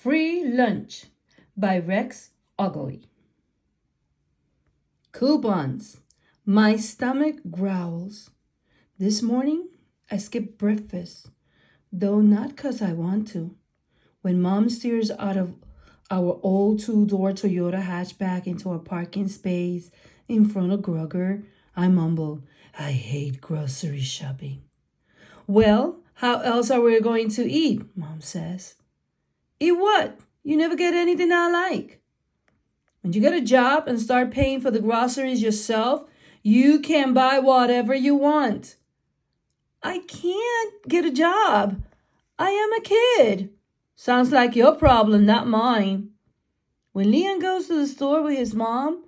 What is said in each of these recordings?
Free Lunch by Rex Ogley. Coupons. My stomach growls. This morning, I skipped breakfast, though not 'cause I want to. When Mom steers out of our old two-door Toyota hatchback into a parking space in front of Kroger, I mumble, I hate grocery shopping. Well, how else are we going to eat? Mom says. Eat what? You never get anything I like. When you get a job and start paying for the groceries yourself, you can buy whatever you want. I can't get a job. I am a kid. Sounds like your problem, not mine. When Leon goes to the store with his mom,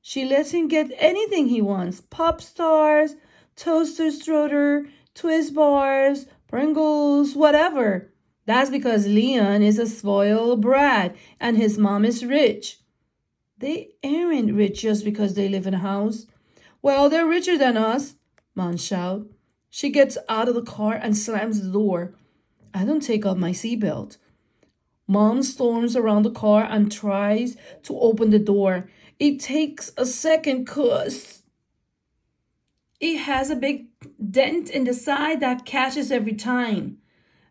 she lets him get anything he wants. Pop Stars, Toaster Strudel, Twist bars, Pringles, whatever. That's because Leon is a spoiled brat and his mom is rich. They aren't rich just because they live in a house. Well, they're richer than us, Mom shouts. She gets out of the car and slams the door. I don't take off my seatbelt. Mom storms around the car and tries to open the door. It takes a second 'cause it has a big dent in the side that catches every time.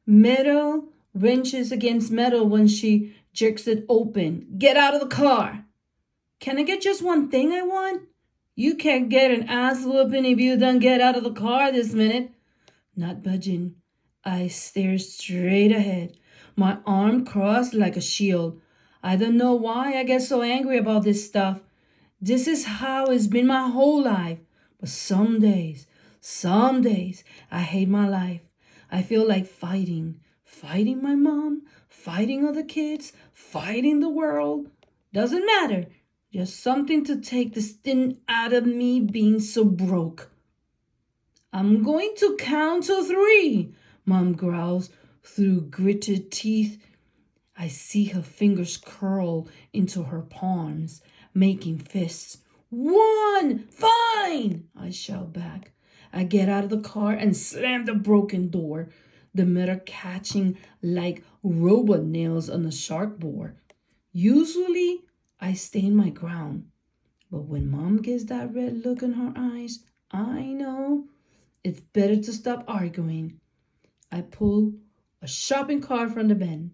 Metal wrenches against metal when she jerks it open. Get out of the car. Can I get just one thing I want? You can't get an ass whooping if you don't get out of the car this minute. Not budging. I stare straight ahead, my arm crossed like a shield. I don't know why I get so angry about this stuff. This is how it's been my whole life. But some days, I hate my life. I feel like fighting. Fighting my mom, fighting other kids, fighting the world. Doesn't matter. Just something to take the sting out of me being so broke. I'm going to count to 3, Mom growls through gritted teeth. I see her fingers curl into her palms, making fists. 1, fine, I shout back. I get out of the car and slam the broken door, the metal catching like robot nails on a sharkboard. Usually, I stand my ground, but when Mom gets that red look in her eyes, I know it's better to stop arguing. I pull a shopping cart from the bin.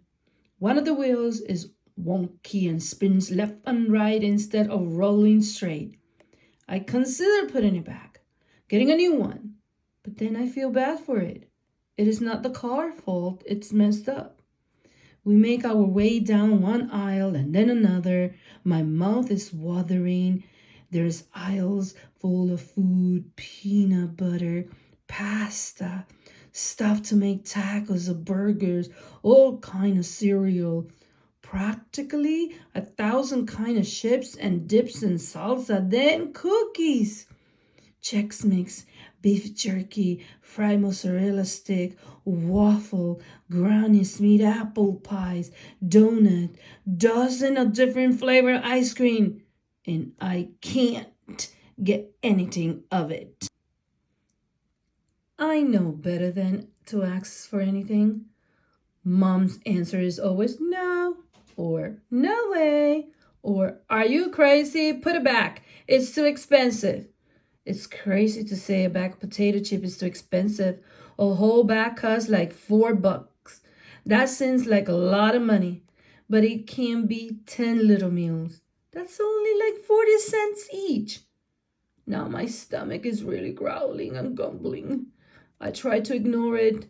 One of the wheels is wonky and spins left and right instead of rolling straight. I consider putting it back, getting a new one, but then I feel bad for it. It is not the car's fault, it's messed up. We make our way down one aisle and then another. My mouth is watering. There's aisles full of food, peanut butter, pasta, stuff to make tacos or burgers, all kind of cereal. Practically 1,000 kind of chips and dips and salsa, then cookies. Chex Mix, beef jerky, fried mozzarella stick, waffle, Granny Smith apple pies, donut, dozen of different flavor ice cream, and I can't get anything of it. I know better than to ask for anything. Mom's answer is always no, or no way, or are you crazy? Put it back. It's too expensive. It's crazy to say a bag of potato chip is too expensive. A whole bag costs like $4. That seems like a lot of money, but it can be 10 little meals. That's only like 40 cents each. Now my stomach is really growling and grumbling. I try to ignore it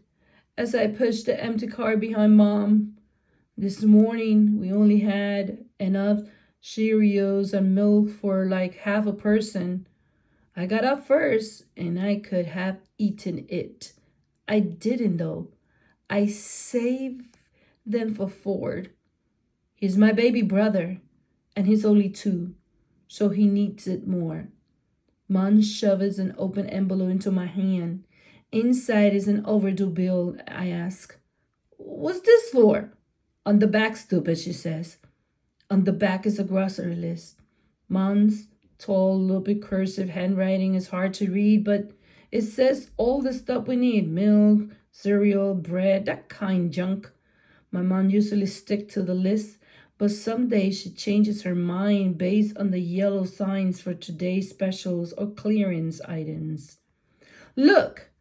as I push the empty car behind Mom. This morning, we only had enough Cheerios and milk for like half a person. I got up first and I could have eaten it. I didn't though. I saved them for Ford. He's my baby brother and he's only 2, so he needs it more. Mom shoves an open envelope into my hand. Inside is an overdue bill. I ask, what's this for? On the back, stupid, she says. On the back is a grocery list. Mom's tall, loopy cursive handwriting is hard to read, but it says all the stuff we need. Milk, cereal, bread, that kind junk. My mom usually sticks to the list, but some days she changes her mind based on the yellow signs for today's specials or clearance items. Look,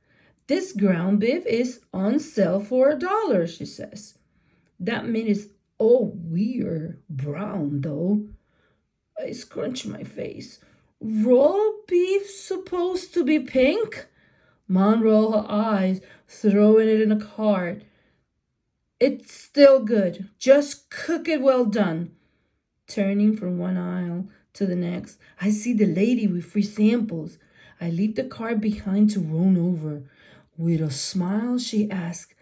this ground beef is on sale for $1, she says. That meat is all weird brown, though. I scrunch my face. Raw beef supposed to be pink? Mom rolled her eyes, throwing it in a cart. It's still good. Just cook it well done. Turning from one aisle to the next, I see the lady with free samples. I leave the cart behind to roll over. With a smile, she asks,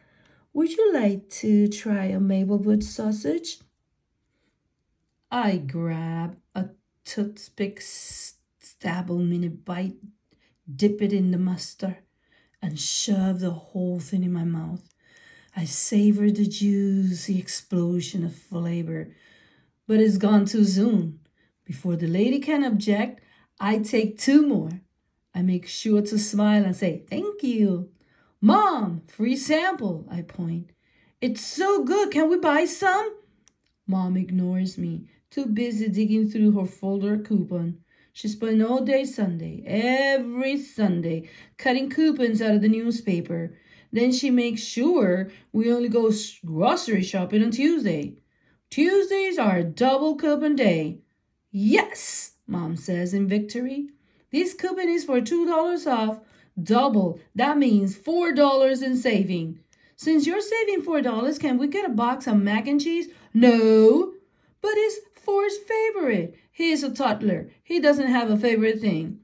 would you like to try a Maplewood sausage? I grab a toothpick, stab a minute bite, dip it in the mustard, and shove the whole thing in my mouth. I savor the juicy explosion of flavor, but it's gone too soon. Before the lady can object, I take 2 more. I make sure to smile and say, thank you. Mom, free sample, I point. It's so good, can we buy some? Mom ignores me, too busy digging through her folder coupon. She spent all day Sunday, every Sunday, cutting coupons out of the newspaper. Then she makes sure we only go grocery shopping on Tuesday. Tuesdays are a double coupon day. Yes, Mom says in victory. This coupon is for $2 off. Double. That means $4 in saving. Since you're saving $4, can we get a box of mac and cheese? No, but it's Ford's favorite. He's a toddler. He doesn't have a favorite thing.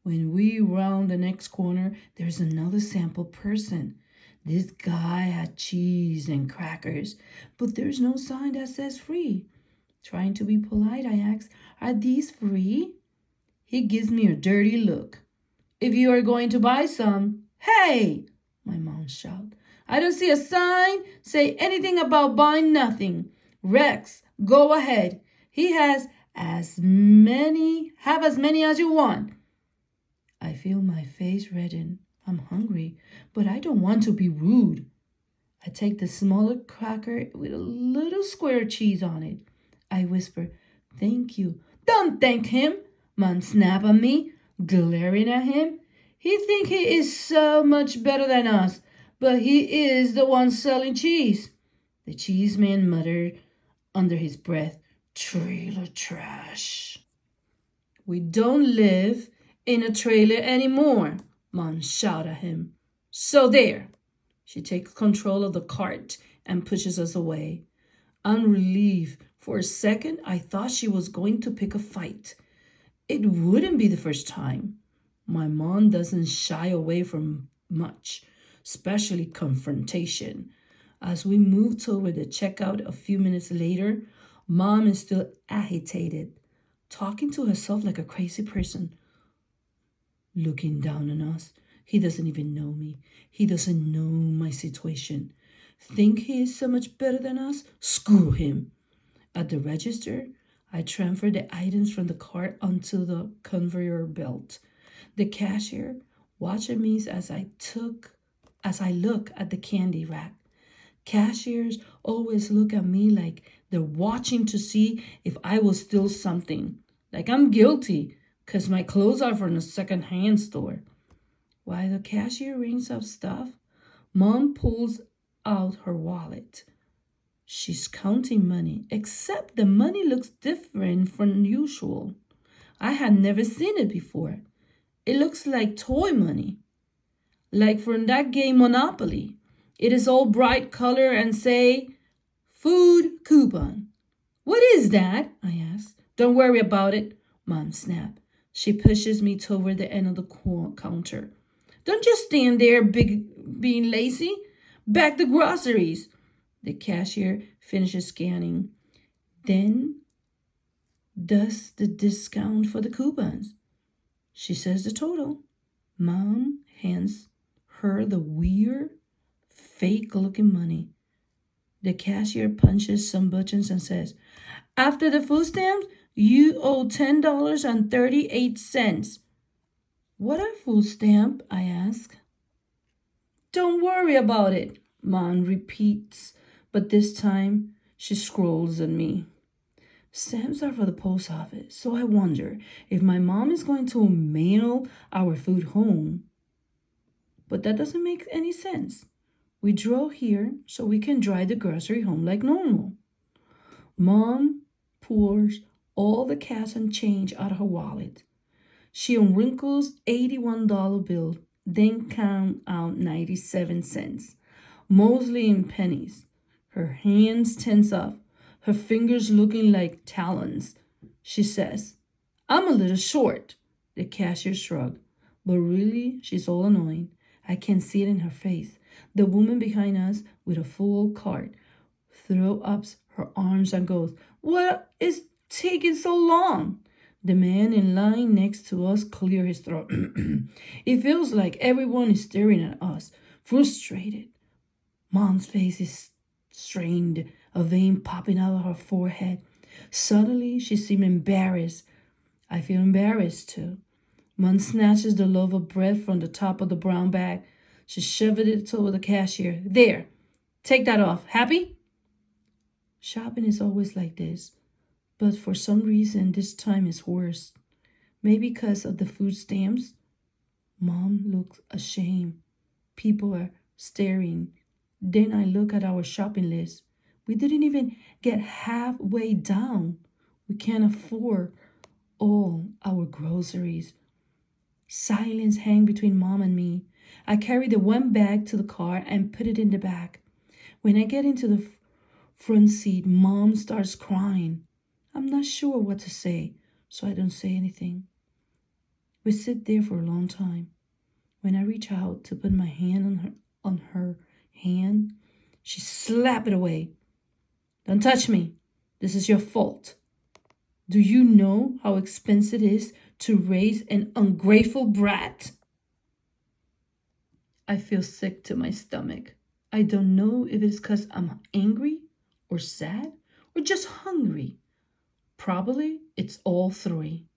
When we round the next corner, there's another sample person. This guy had cheese and crackers, but there's no sign that says free. Trying to be polite, I ask, are these free? He gives me a dirty look. If you are going to buy some, hey, my mom shouts. I don't see a sign say anything about buying nothing. Rex, go ahead. He has as many as you want. I feel my face redden. I'm hungry, but I don't want to be rude. I take the smaller cracker with a little square cheese on it. I whisper, thank you. Don't thank him, Mom snapped at me, glaring at him. He thinks he is so much better than us, but he is the one selling cheese. The cheese man muttered under his breath, trailer trash. We don't live in a trailer anymore, Mom shouted at him. So there. She takes control of the cart and pushes us away. I'm relieved. For a second, I thought she was going to pick a fight. It wouldn't be the first time. My mom doesn't shy away from much, especially confrontation. As we move toward the checkout a few minutes later, Mom is still agitated, talking to herself like a crazy person, looking down on us. He doesn't even know me. He doesn't know my situation. Think he is so much better than us? Screw him. At the register, I transfer the items from the cart onto the conveyor belt. The cashier watching me as I look at the candy rack. Cashiers always look at me like they're watching to see if I will steal something. Like I'm guilty because my clothes are from a second-hand store. While the cashier rings up stuff, Mom pulls out her wallet. She's counting money, except the money looks different from usual. I had never seen it before. It looks like toy money, like from that game Monopoly. It is all bright color and say, food coupon. What is that? I ask. Don't worry about it, Mom snapped. She pushes me toward the end of the counter. Don't just stand there being lazy. Bag the groceries. The cashier finishes scanning. Then does the discount for the coupons. She says the total. Mom hands her the weird, fake-looking money. The cashier punches some buttons and says, after the food stamps, you owe $10.38. What are food stamps? I ask. Don't worry about it, Mom repeats, But this time, she scrolls at me. Stamps are for the post office, so I wonder if my mom is going to mail our food home. But that doesn't make any sense. We drove here so we can drive the grocery home like normal. Mom pours all the cash and change out of her wallet. She unwrinkles $81 bill, then count out 97 cents, mostly in pennies. Her hands tense up, her fingers looking like talons. She says, "I'm a little short." The cashier shrugged. But really, she's all annoying. I can see it in her face. The woman behind us with a full cart throws up her arms and goes, "What is taking so long?" The man in line next to us cleared his throat. It feels like everyone is staring at us, frustrated. Mom's face is strained, a vein popping out of her forehead. Suddenly, she seemed embarrassed. I feel embarrassed too. Mom snatches the loaf of bread from the top of the brown bag. She shoved it toward the cashier. "There, take that off. Happy?" Shopping is always like this, but for some reason this time is worse. Maybe because of the food stamps. Mom looks ashamed. People are staring. Then I look at our shopping list. We didn't even get halfway down. We can't afford all our groceries. Silence hangs between Mom and me. I carry the one bag to the car and put it in the back. When I get into the front seat, Mom starts crying. I'm not sure what to say, so I don't say anything. We sit there for a long time. When I reach out to put my hand on her hand, she slaps it away. "Don't touch me. This is your fault. Do you know how expensive it is to raise an ungrateful brat?" I feel sick to my stomach. I don't know if it's because I'm angry or sad or just hungry. Probably it's all three.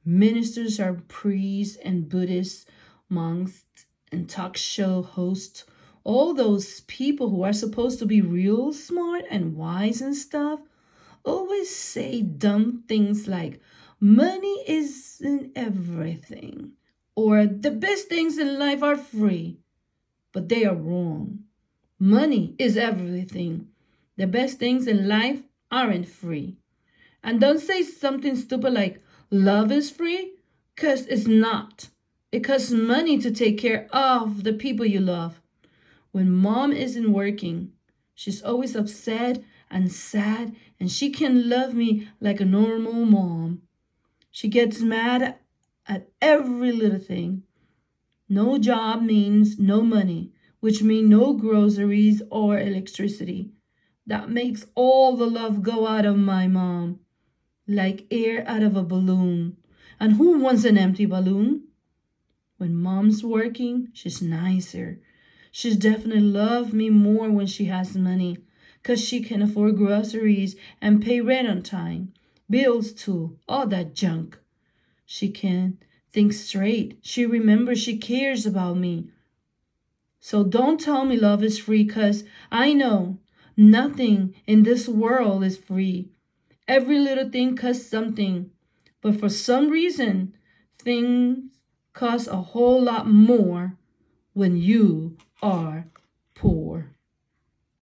Ministers are priests and Buddhists, monks and talk show hosts, all those people who are supposed to be real smart and wise and stuff, always say dumb things like, "Money isn't everything," or "the best things in life are free." But they are wrong. Money is everything. The best things in life aren't free. And don't say something stupid like love is free, because it's not. It costs money to take care of the people you love. When Mom isn't working, she's always upset and sad, and she can love me like a normal mom. She gets mad at every little thing. No job means no money, which means no groceries or electricity. That makes all the love go out of my mom, like air out of a balloon. And who wants an empty balloon? When Mom's working, she's nicer. She's definitely love me more when she has money, 'cause she can afford groceries and pay rent on time, bills too, all that junk. She can think straight. She remembers she cares about me. So don't tell me love is free, 'cause I know nothing in this world is free. Every little thing costs something. But for some reason, things cost a whole lot more when you are